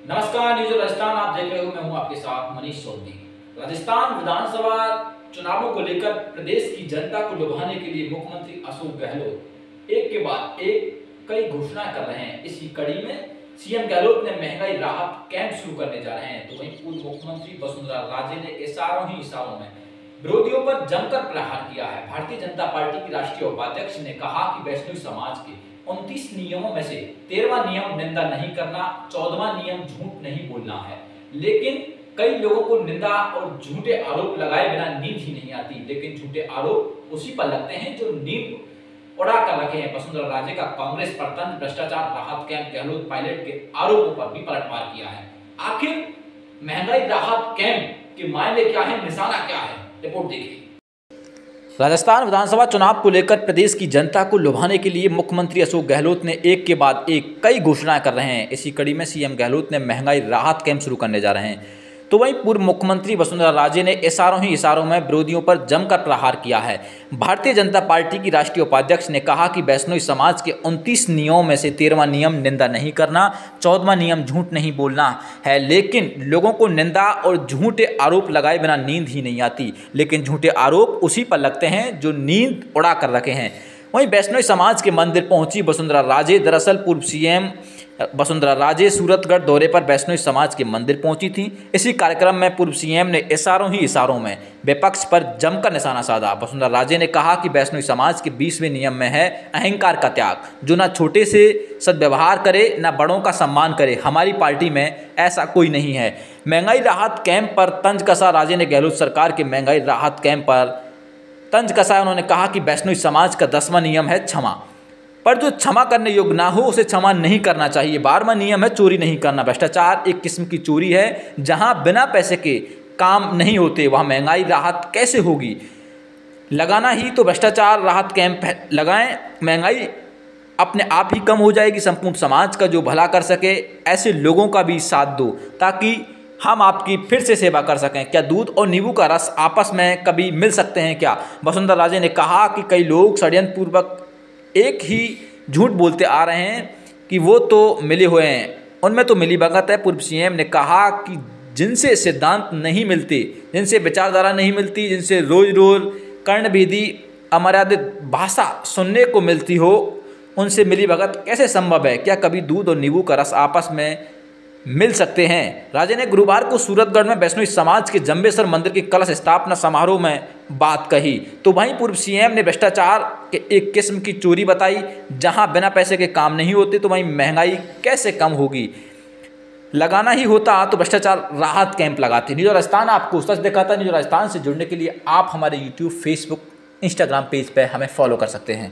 नमस्कार, न्यूज़ राजस्थान आप देख रहे हो। मैं हूं आपके साथ मनीष चौधरी। राजस्थान विधानसभा चुनावों को लेकर प्रदेश की जनता को लुभाने के लिए मुख्यमंत्री अशोक गहलोत एक के बाद एक कई घोषणाएं कर रहे हैं। इसी कड़ी में सीएम गहलोत ने महंगाई राहत कैंप शुरू करने जा रहे हैं। तो वहीं पूर्व मुख्यमंत्री वसुंधरा राजे ने इशारों में विरोधियों पर जमकर प्रहार किया है। भारतीय जनता पार्टी की राष्ट्रीय उपाध्यक्ष ने कहा कि वैष्णव समाज के 29 नियमों में से 13वां नियम निंदा नहीं करना, 14वां नियम झूठ नहीं बोलना है। लेकिन कई लोगों को निंदा और झूठे आरोप लगाए बिना नींद ही नहीं आती। लेकिन झूठे आरोप उसी पर लगते हैं जो नींद उड़ा कर रखे हैं। वसुंधरा राजे का कांग्रेस पर तंज भ्रष्टाचार राहत कैंप गहलोत पायलट के आरोपों पर भी पलटवार किया है। आखिर महंगाई राहत कैंप के मायने क्या है, निशाना क्या है, रिपोर्ट देखिए। राजस्थान विधानसभा चुनाव को लेकर प्रदेश की जनता को लुभाने के लिए मुख्यमंत्री अशोक गहलोत ने एक के बाद एक कई घोषणाएं कर रहे हैं। इसी कड़ी में सीएम गहलोत ने महंगाई राहत कैंप शुरू करने जा रहे हैं। तो वहीं पूर्व मुख्यमंत्री वसुंधरा राजे ने इशारों में विरोधियों पर जमकर प्रहार किया है। भारतीय जनता पार्टी की राष्ट्रीय उपाध्यक्ष ने कहा कि वैष्णव समाज के 29 नियमों में से 13वां नियम निंदा नहीं करना, 14वां नियम झूठ नहीं बोलना है। लेकिन लोगों को निंदा और झूठे आरोप लगाए बिना नींद ही नहीं आती। लेकिन झूठे आरोप उसी पर लगते हैं जो नींद उड़ा कर रखे हैं। वहीं वैष्णव समाज के मंदिर पहुंची वसुंधरा राजे। दरअसल पूर्व सीएम वसुंधरा राजे सूरतगढ़ दौरे पर वैष्णव समाज के मंदिर पहुंची थी। इसी कार्यक्रम में पूर्व सीएम ने इशारों में विपक्ष पर जमकर निशाना साधा। वसुंधरा राजे ने कहा कि वैष्णव समाज के 20वें नियम में है अहंकार का त्याग, जो ना छोटे से सद्व्यवहार करे ना बड़ों का सम्मान करे। हमारी पार्टी में ऐसा कोई नहीं है। महंगाई राहत कैंप पर तंज कसा। राजे ने गहलोत सरकार के महंगाई राहत कैंप पर तंज कसा। उन्होंने कहा कि वैष्णव समाज का 10वां नियम है क्षमा, पर जो क्षमा करने योग्य ना हो उसे क्षमा नहीं करना चाहिए। 12वां नियम है चोरी नहीं करना। भ्रष्टाचार एक किस्म की चोरी है। जहां बिना पैसे के काम नहीं होते वहां महंगाई राहत कैसे होगी। लगाना ही तो भ्रष्टाचार राहत कैंप लगाएं, महंगाई अपने आप ही कम हो जाएगी। संपूर्ण समाज का जो भला कर सके ऐसे लोगों का भी साथ दो ताकि हम आपकी फिर से सेवा कर सकें। क्या दूध और नींबू का रस आपस में कभी मिल सकते हैं क्या? वसुंधरा राजे ने कहा कि कई लोग षड्यंत्र पूर्वक एक ही झूठ बोलते आ रहे हैं कि वो तो मिले हुए हैं, उनमें तो मिली भगत है। पूर्व सीएम ने कहा कि जिनसे सिद्धांत नहीं मिलते, जिनसे विचारधारा नहीं मिलती, जिनसे रोज रोज कर्णभेदी अमर्यादित भाषा सुनने को मिलती हो, उनसे मिली भगत कैसे संभव है? क्या कभी दूध और नींबू का रस आपस में मिल सकते हैं? राजे ने गुरुवार को सूरतगढ़ में वैष्णव समाज के जंबेसर मंदिर की कलश स्थापना समारोह में बात कही। तो वहीं पूर्व सीएम ने भ्रष्टाचार के एक किस्म की चोरी बताई। जहां बिना पैसे के काम नहीं होते तो वहीं महंगाई कैसे कम होगी। लगाना ही होता तो भ्रष्टाचार राहत कैंप लगाते। न्यूज़ राजस्थान आपको सच दिखाता है। न्यूज़ राजस्थान से जुड़ने के लिए आप हमारे यूट्यूब, फेसबुक, इंस्टाग्राम पेज पर हमें फॉलो कर सकते हैं।